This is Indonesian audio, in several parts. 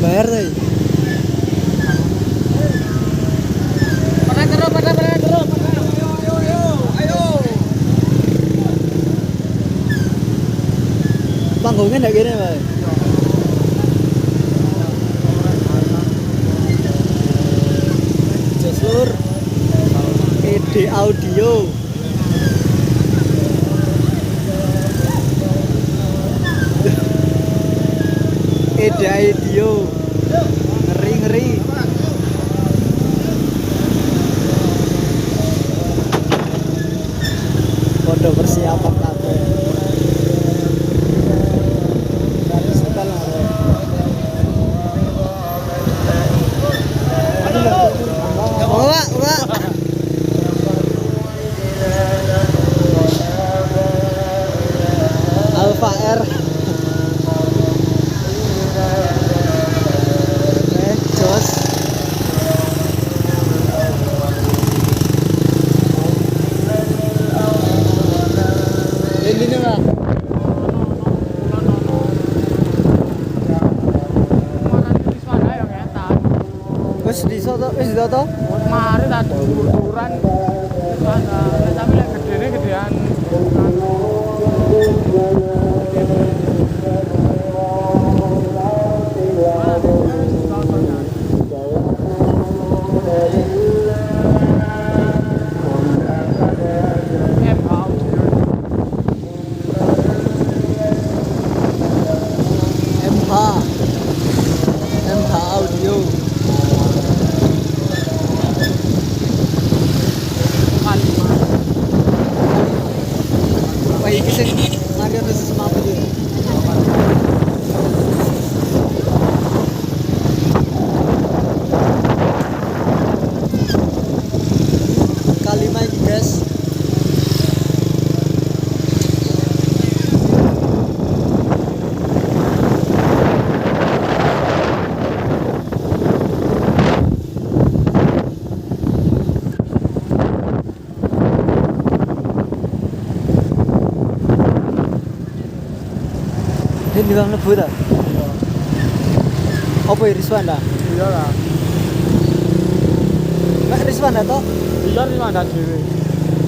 Bayar tadi. Pada keruk. Ayo. Panggungnya enggak gini, Pak. Joslur. ED Audio. ED Audio. Ngeri. Kode persiapan kabeh. Setel lah. Ora. Alfa R. Jos. Ini nih, Pak. Wis disoto. Mari tak duran. Tapi lek gedene gedean. MH Audio. Wah, iki sing mari ono sesemapa iki. Kalima iki, guys. Ini bang lebu tak? Apa ya Rizwan dah? Iya lah. Mak Rizwan dah toh? Iya nih ada dhewe.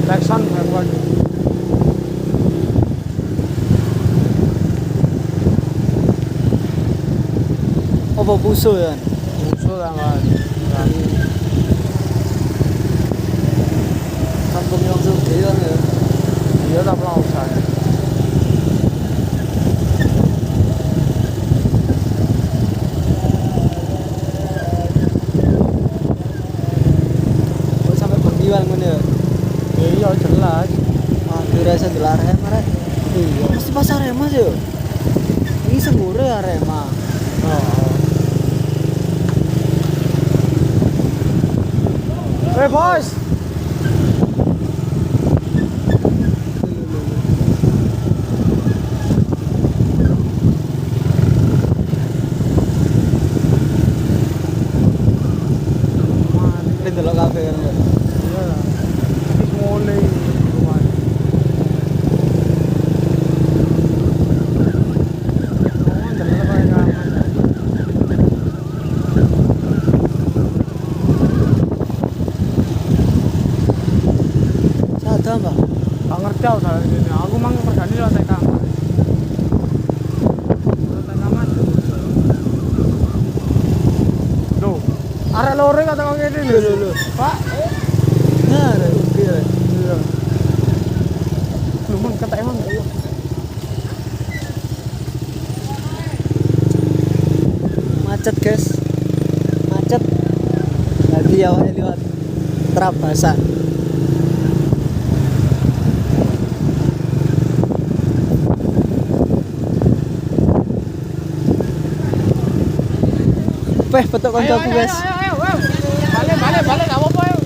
Lexan F1. Apa puso ya? Usul lah Mas. Kampung yang sugih kan ya. Iya tak pernah usah. Kok sampai berdiwan ngono ya? Iya jelas. Dirasa gelar Arema rek. Iya, mesti pas Arema sih yo. Ini sembure Arema. Hey boys. Ini delok kafe kan. Iya lah. Wis mulai rumah. Oh, jelas kaya kaman. Sada, Mbak. Gak ngerti aku salah ini. Aku mang pergani lo TK. TK. Loh, arek lore kata kok ngene lho. Pak. Nah, oke. Iya. Lu mang ketek emang. Macet, guys. Macet. Lagi awalnya lewat Trabasan. Petuk koncoku, guys. Ayo. Balik, gak apa-apa yuk.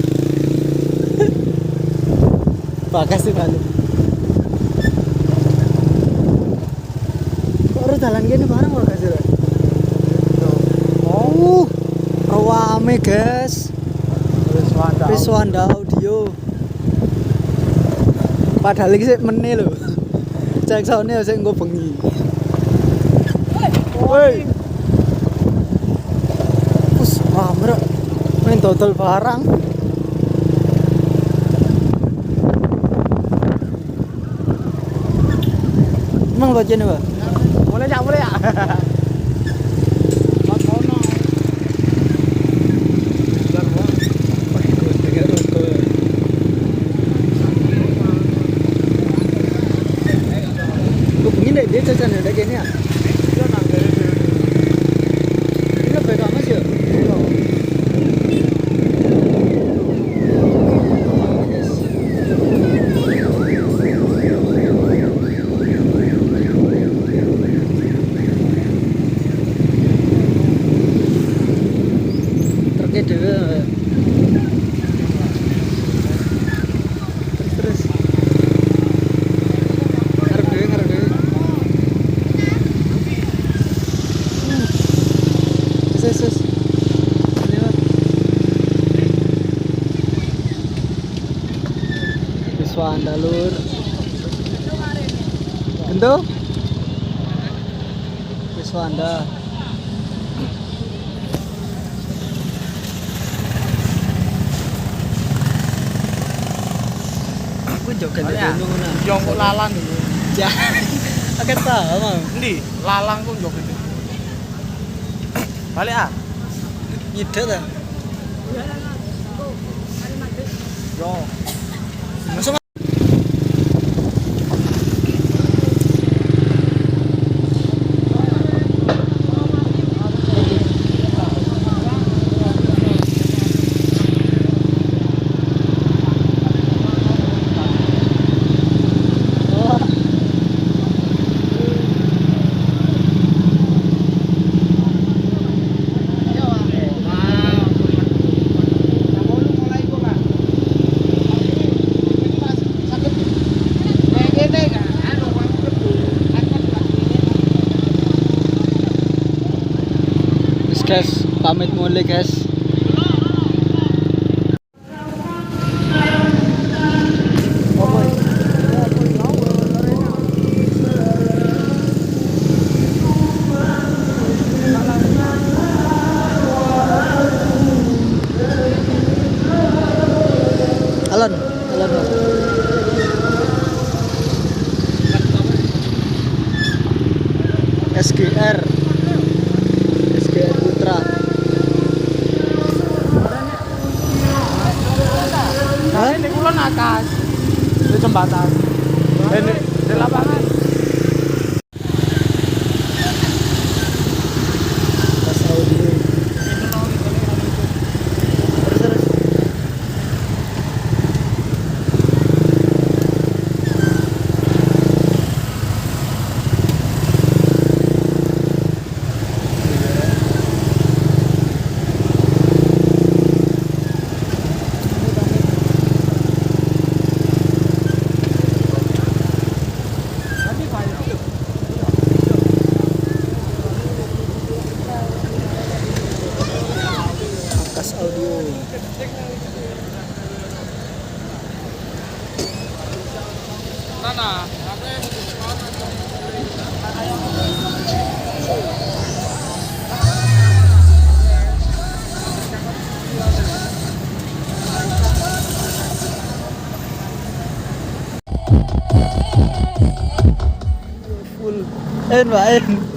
Bagas sih balik. Kok harus jalan gini bareng bagas sih? Rame guys. Rizwanda Audio. Padahal iki sik meneh lho. Cek sone sik engko bengi. Woi. Main total barang. Emang bagian apa? Boleh ya, boleh ya. Gue pengen deh dia cacan ada gini ya. Ini baik amat sih ya. Truknya dhewe. Terus ngarep dhewe ngarep dhewe. Sus. Ini Pak. Wiswanda lur. Gento? Wiswanda. Aku joget di Ya. gunung nah. Yo kok lalang. Ya. Akeh tahu Mang. Endi? Lalang kok joget. Balik ah. Nyedet ta? Yo. Masuk guys, pamit mulai guys. Alon. SGR Putra. Nah, ini kulon atas. Di jembatan. Ini di lapangan. Pas audio. Terus. Kas audio. Mana? Full. Mbak